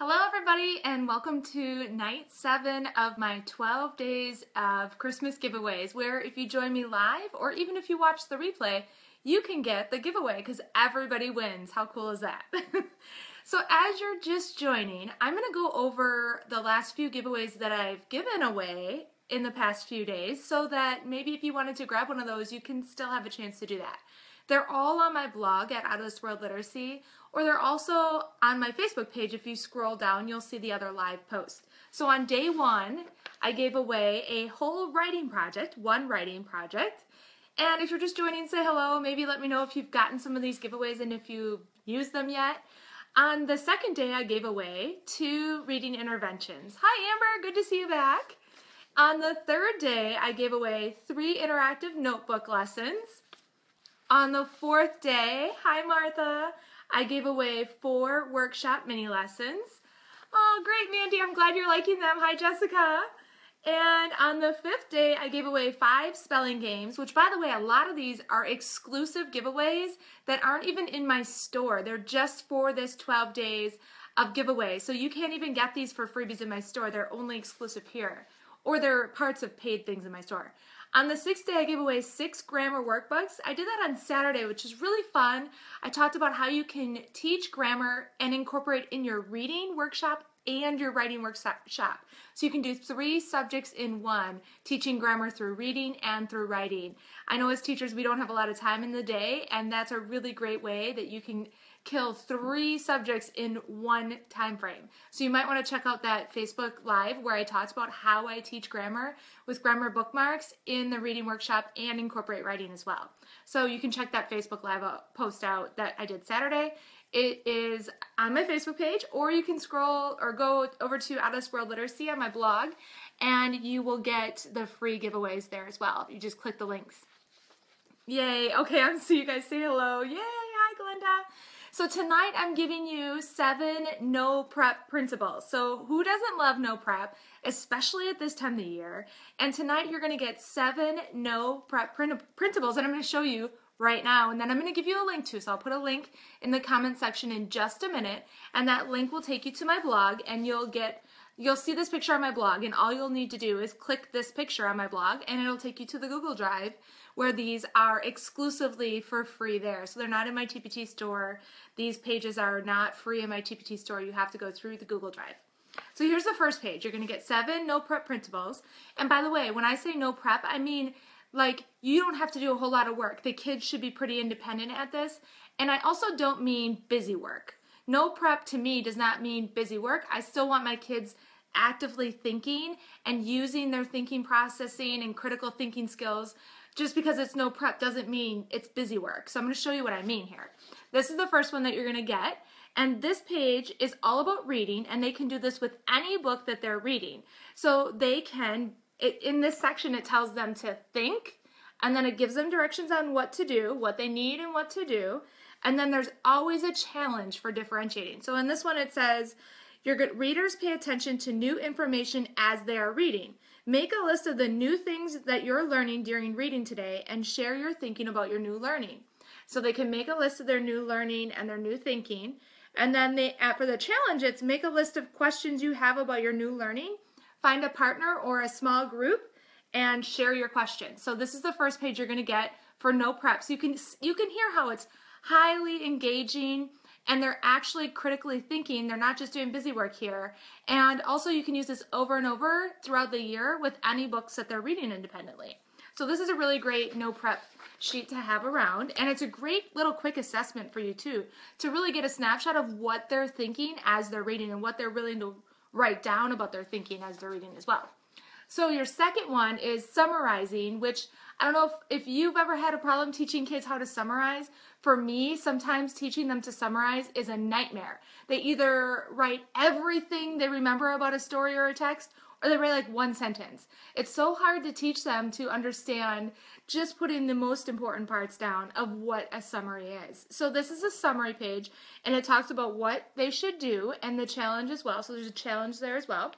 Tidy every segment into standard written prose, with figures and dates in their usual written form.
Hello everybody and welcome to night 7 of my 12 days of Christmas giveaways, where if you join me live or even if you watch the replay, you can get the giveaway because everybody wins. How cool is that? So as you're just joining, I'm going to go over the last few giveaways that I've given away in the past few days so that maybe if you wanted to grab one of those, you can still have a chance to do that. They're all on my blog at Out of This World Literacy, or they're also on my Facebook page. If you scroll down, you'll see the other live posts. So on day 1, I gave away a whole writing project, one writing project. And if you're just joining, say hello. Maybe let me know if you've gotten some of these giveaways and if you've used them yet. On the second day, I gave away 2 reading interventions. Hi, Amber. Good to see you back. On the third day, I gave away 3 interactive notebook lessons. On the 4th day, hi Martha, I gave away 4 workshop mini lessons. Oh, great, Mandy, I'm glad you're liking them. Hi, Jessica. And on the 5th day, I gave away 5 spelling games, which, by the way, a lot of these are exclusive giveaways that aren't even in my store. They're just for this 12 days of giveaways. So you can't even get these for freebies in my store. They're only exclusive here, or they're parts of paid things in my store. On the 6th day, I gave away 6 grammar workbooks. I did that on Saturday, which is really fun. I talked about how you can teach grammar and incorporate in your reading workshop and your writing workshop. So you can do 3 subjects in one, teaching grammar through reading and through writing. I know as teachers we don't have a lot of time in the day, and that's a really great way that you can kill 3 subjects in one time frame. So you might want to check out that Facebook Live where I talked about how I teach grammar with grammar bookmarks in the reading workshop and incorporate writing as well. So you can check that Facebook Live post out that I did Saturday. It is on my Facebook page, or you can scroll or go over to Out of This World Literacy on my blog and you will get the free giveaways there as well. You just click the links. Yay. Okay, I'm seeing you guys say hello. Yay. Hi, Glenda. So tonight I'm giving you 7 no prep printables. So who doesn't love no prep, especially at this time of the year? And tonight you're going to get 7 no prep printables, and I'm going to show you right now, and then I'm going to give you a link to. So I'll put a link in the comment section in just a minute, and that link will take you to my blog, and you'll see this picture on my blog, and all you'll need to do is click this picture on my blog, and it'll take you to the Google Drive where these are exclusively for free there. So they're not in my TPT store. These pages are not free in my TPT store. You have to go through the Google Drive. So here's the first page. You're going to get 7 no prep printables. And by the way, when I say no prep, I mean like you don't have to do a whole lot of work. The kids should be pretty independent at this. And I also don't mean busy work. No prep to me does not mean busy work. I still want my kids actively thinking and using their thinking processing and critical thinking skills. Just because it's no prep doesn't mean it's busy work. So I'm going to show you what I mean here. This is the first one that you're going to get. And this page is all about reading, and they can do this with any book that they're reading. So they can, in this section, it tells them to think, and then it gives them directions on what to do, what they need and what to do. And then there's always a challenge for differentiating. So in this one it says, your good readers pay attention to new information as they are reading. Make a list of the new things that you're learning during reading today and share your thinking about your new learning. So they can make a list of their new learning and their new thinking. And then for the challenge, it's make a list of questions you have about your new learning, find a partner or a small group, and share your questions. So this is the first page you're going to get for no prep. So you can hear how it's highly engaging, and they're actually critically thinking. They're not just doing busy work here. And also you can use this over and over throughout the year with any books that they're reading independently. So this is a really great no prep sheet to have around, and it's a great little quick assessment for you too, to really get a snapshot of what they're thinking as they're reading and what they're willing to write down about their thinking as they're reading as well. So your second one is summarizing, which I don't know if you've ever had a problem teaching kids how to summarize. For me, sometimes teaching them to summarize is a nightmare. They either write everything they remember about a story or a text, or they write like one sentence. It's so hard to teach them to understand just putting the most important parts down of what a summary is. So this is a summary page, and it talks about what they should do and the challenge as well. So there's a challenge there as well.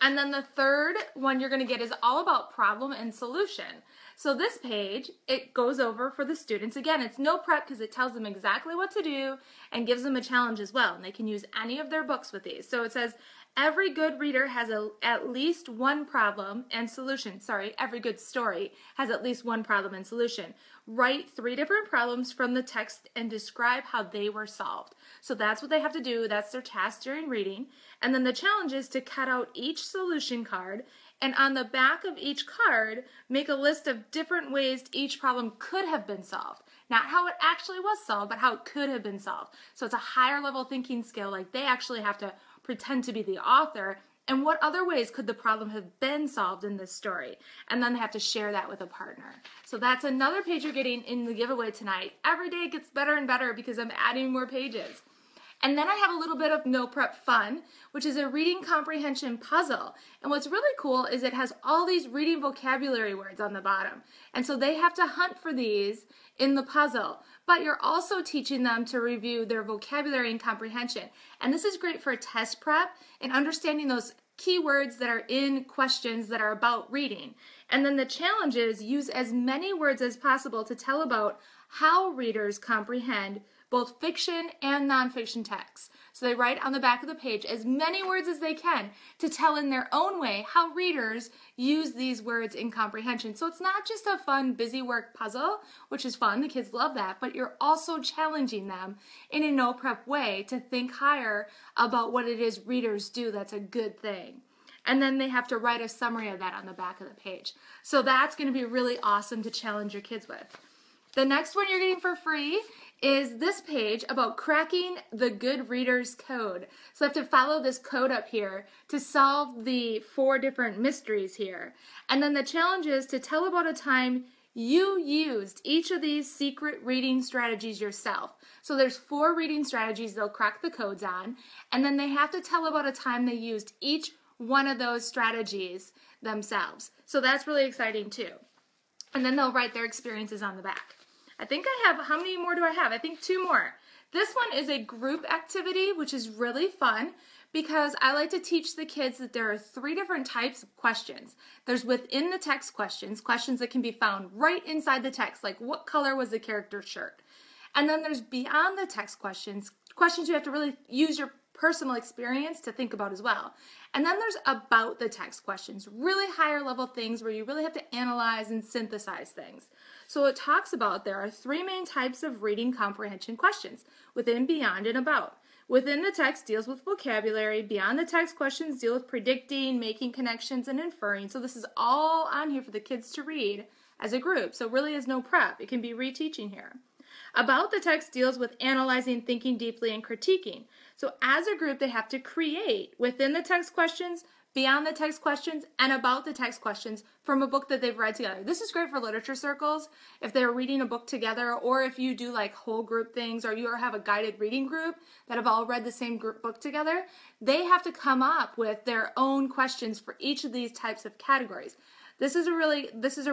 And then the third one you're going to get is all about problem and solution. So this page, it goes over for the students. Again, it's no prep because it tells them exactly what to do and gives them a challenge as well. And they can use any of their books with these. So it says, every good reader has at least one problem and solution. Sorry, every good story has at least one problem and solution. Write 3 different problems from the text and describe how they were solved. So that's what they have to do. That's their task during reading. And then the challenge is to cut out each solution card, and on the back of each card, make a list of different ways each problem could have been solved. Not how it actually was solved, but how it could have been solved. So it's a higher level thinking skill, like they actually have to pretend to be the author, and what other ways could the problem have been solved in this story? And then they have to share that with a partner. So that's another page you're getting in the giveaway tonight. Every day it gets better and better because I'm adding more pages. And then I have a little bit of no prep fun, which is a reading comprehension puzzle. And what's really cool is it has all these reading vocabulary words on the bottom. And so they have to hunt for these in the puzzle. But you're also teaching them to review their vocabulary and comprehension. And this is great for test prep and understanding those keywords that are in questions that are about reading. And then the challenge is use as many words as possible to tell about how readers comprehend both fiction and nonfiction texts. So they write on the back of the page as many words as they can to tell in their own way how readers use these words in comprehension. So it's not just a fun busy work puzzle, which is fun, the kids love that, but you're also challenging them in a no prep way to think higher about what it is readers do that's a good thing. And then they have to write a summary of that on the back of the page. So that's going to be really awesome to challenge your kids with. The next one you're getting for free is this page about cracking the good reader's code. So I have to follow this code up here to solve the 4 different mysteries here. And then the challenge is to tell about a time you used each of these secret reading strategies yourself. So there's 4 reading strategies they'll crack the codes on, and then they have to tell about a time they used each one of those strategies themselves. So that's really exciting too. And then they'll write their experiences on the back. I think I have, how many more do I have? I think 2 more. This one is a group activity, which is really fun because I like to teach the kids that there are 3 different types of questions. There's within the text questions, questions that can be found right inside the text, like what color was the character's shirt? And then there's beyond the text questions, questions you have to really use your personal experience to think about as well. And then there's about the text questions, really higher level things where you really have to analyze and synthesize things. So it talks about there are 3 main types of reading comprehension questions, within, beyond, and about. Within the text deals with vocabulary, beyond the text questions deal with predicting, making connections, and inferring. So this is all on here for the kids to read as a group. So it really is no prep. It can be reteaching here. About the text deals with analyzing, thinking deeply, and critiquing. So as a group, they have to create within the text questions, beyond the text questions, and about the text questions from a book that they've read together. This is great for literature circles if they're reading a book together, or if you do like whole group things, or you have a guided reading group that have all read the same book together. They have to come up with their own questions for each of these types of categories. This is a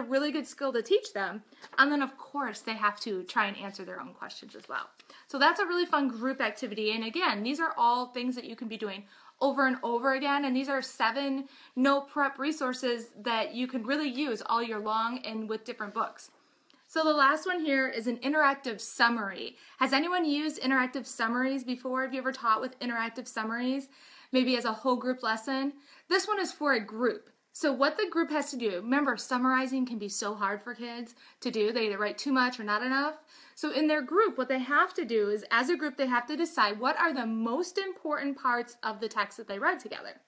really good skill to teach them. And then of course they have to try and answer their own questions as well. So that's a really fun group activity. And again, these are all things that you can be doing over and over again. And these are 7 no prep resources that you can really use all year long and with different books. So the last one here is an interactive summary. Has anyone used interactive summaries before? Have you ever taught with interactive summaries? Maybe as a whole group lesson? This one is for a group. So what the group has to do, remember summarizing can be so hard for kids to do. They either write too much or not enough. So in their group, what they have to do is as a group, they have to decide what are the most important parts of the text that they read together.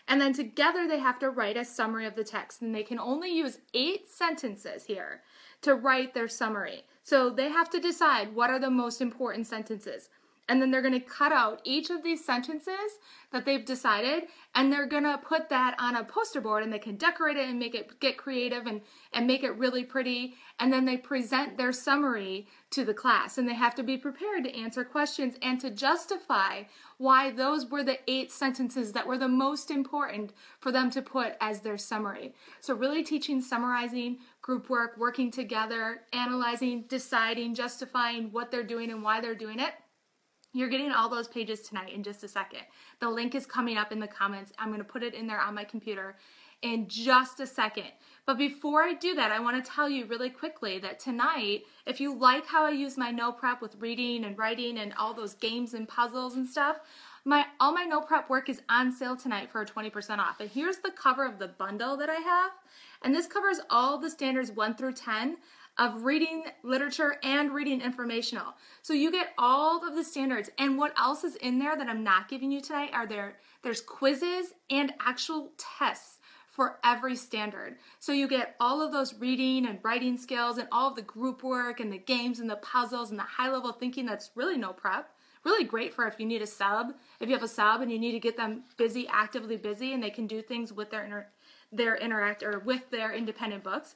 And then together they have to write a summary of the text. And they can only use 8 sentences here to write their summary. So they have to decide what are the most important sentences. And then they're going to cut out each of these sentences that they've decided, and they're going to put that on a poster board, and they can decorate it and make it get creative and make it really pretty. And then they present their summary to the class, and they have to be prepared to answer questions and to justify why those were the 8 sentences that were the most important for them to put as their summary. So really teaching summarizing, group work, working together, analyzing, deciding, justifying what they're doing and why they're doing it. You're getting all those pages tonight in just a second. The link is coming up in the comments. I'm going to put it in there on my computer. in just a second. But before I do that, I want to tell you really quickly that tonight, if you like how I use my no prep with reading and writing and all those games and puzzles and stuff, all my no prep work is on sale tonight for 20% off. And here's the cover of the bundle that I have. And this covers all the standards 1 through 10 of reading literature and reading informational. So you get all of the standards. And what else is in there that I'm not giving you tonight there's quizzes and actual tests for every standard. So you get all of those reading and writing skills and all of the group work and the games and the puzzles and the high level thinking that's really no prep. Really great for if you need a sub. If you have a sub and you need to get them busy, actively busy, and they can do things with with their independent books.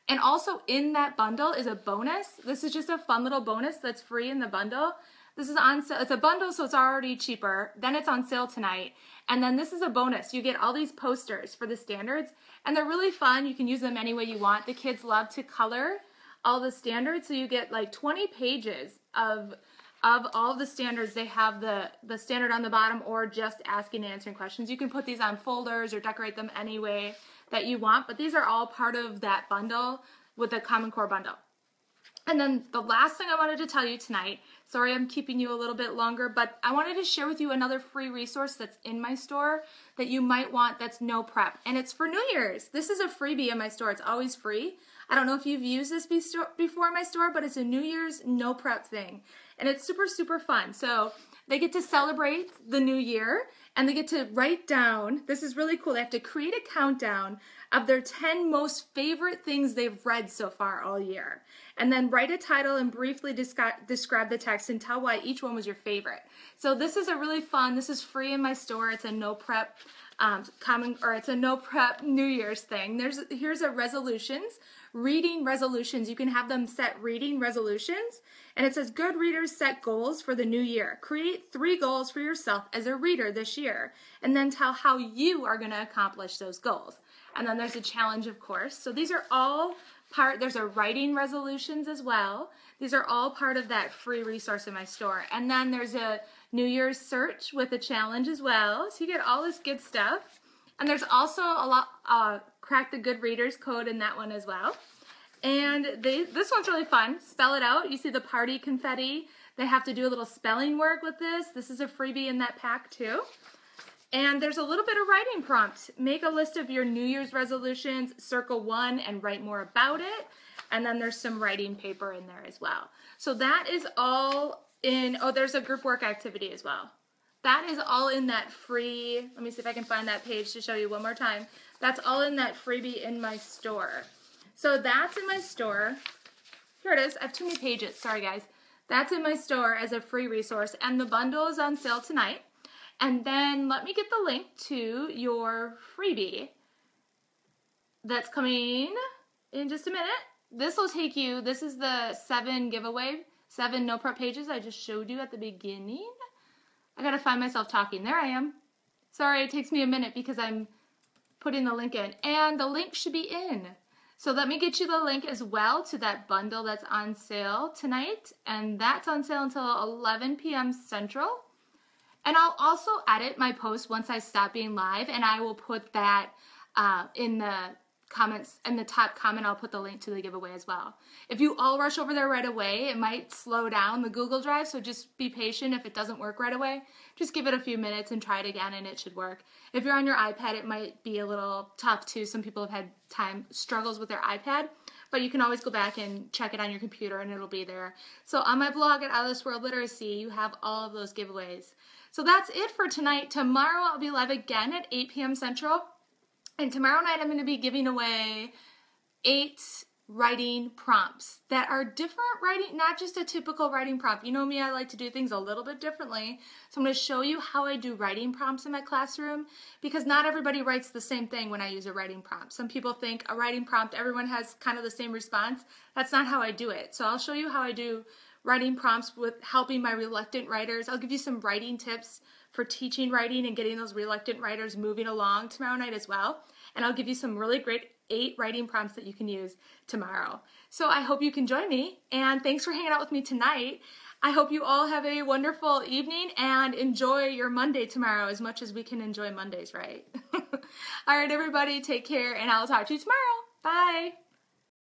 And also in that bundle is a bonus. This is just a fun little bonus that's free in the bundle. This is on sale. It's a bundle, so it's already cheaper. Then it's on sale tonight. And then this is a bonus. You get all these posters for the standards, and they're really fun. You can use them any way you want. The kids love to color all the standards, so you get like 20 pages of all the standards. They have the standard on the bottom or just asking and answering questions. You can put these on folders or decorate them any way that you want, but these are all part of that bundle with the Common Core bundle. And then the last thing I wanted to tell you tonight, sorry I'm keeping you a little bit longer, but I wanted to share with you another free resource that's in my store that you might want that's no prep, and it's for New Year's. This is a freebie in my store. It's always free. I don't know if you've used this before in my store, but it's a New Year's no prep thing, and it's super, super fun. So they get to celebrate the new year, and they get to write down, this is really cool, they have to create a countdown of their 10 most favorite things they've read so far all year. And then write a title and briefly describe the text and tell why each one was your favorite. So this is a really fun, this is free in my store. It's a no prep it's a no prep New Year's thing. Here's a resolutions, reading resolutions. You can have them set reading resolutions. And it says, good readers set goals for the new year. Create 3 goals for yourself as a reader this year, and then tell how you are going to accomplish those goals. And then there's a challenge, of course. So these are all there's a writing resolutions as well. These are all part of that free resource in my store. And then there's a New Year's search with a challenge as well. So you get all this good stuff. And there's also a lot, Crack the Good Readers code in that one as well. And this one's really fun. Spell it out. You see the party confetti. They have to do a little spelling work with this. This is a freebie in that pack too. And there's a little bit of writing prompt. Make a list of your New Year's resolutions, circle 1, and write more about it. And then there's some writing paper in there as well. So that is all in, there's a group work activity as well. That is all in that free, let me see if I can find that page to show you one more time. That's all in that freebie in my store. So that's in my store. Here it is. I have too many pages. Sorry, guys. That's in my store as a free resource. And the bundle is on sale tonight. And then let me get the link to your freebie that's coming in just a minute. This will take you, this is the 7 giveaway, 7 no prep pages I just showed you at the beginning. I gotta find myself talking. There I am. Sorry, it takes me a minute because I'm putting the link in. And the link should be in. So let me get you the link as well to that bundle that's on sale tonight. And that's on sale until 11 p.m. Central. And I'll also edit my post once I stop being live, and I will put that in the comments, in the top comment, I'll put the link to the giveaway as well. If you all rush over there right away, it might slow down the Google Drive, so just be patient if it doesn't work right away. Just give it a few minutes and try it again, and it should work. If you're on your iPad, it might be a little tough too. Some people have had struggles with their iPad, but you can always go back and check it on your computer, and it'll be there. So on my blog at Out of This World Literacy, you have all of those giveaways. So that's it for tonight. Tomorrow I'll be live again at 8 p.m. Central. And tomorrow night I'm going to be giving away 8 writing prompts that are different writing, not just a typical writing prompt. You know me, I like to do things a little bit differently. So I'm going to show you how I do writing prompts in my classroom, because not everybody writes the same thing when I use a writing prompt. Some people think a writing prompt, everyone has kind of the same response. That's not how I do it. So I'll show you how I do writing prompts with helping my reluctant writers. I'll give you some writing tips for teaching writing and getting those reluctant writers moving along tomorrow night as well. And I'll give you some really great 8 writing prompts that you can use tomorrow. So I hope you can join me, and thanks for hanging out with me tonight. I hope you all have a wonderful evening and enjoy your Monday tomorrow as much as we can enjoy Mondays, right? All right, everybody, take care, and I'll talk to you tomorrow. Bye.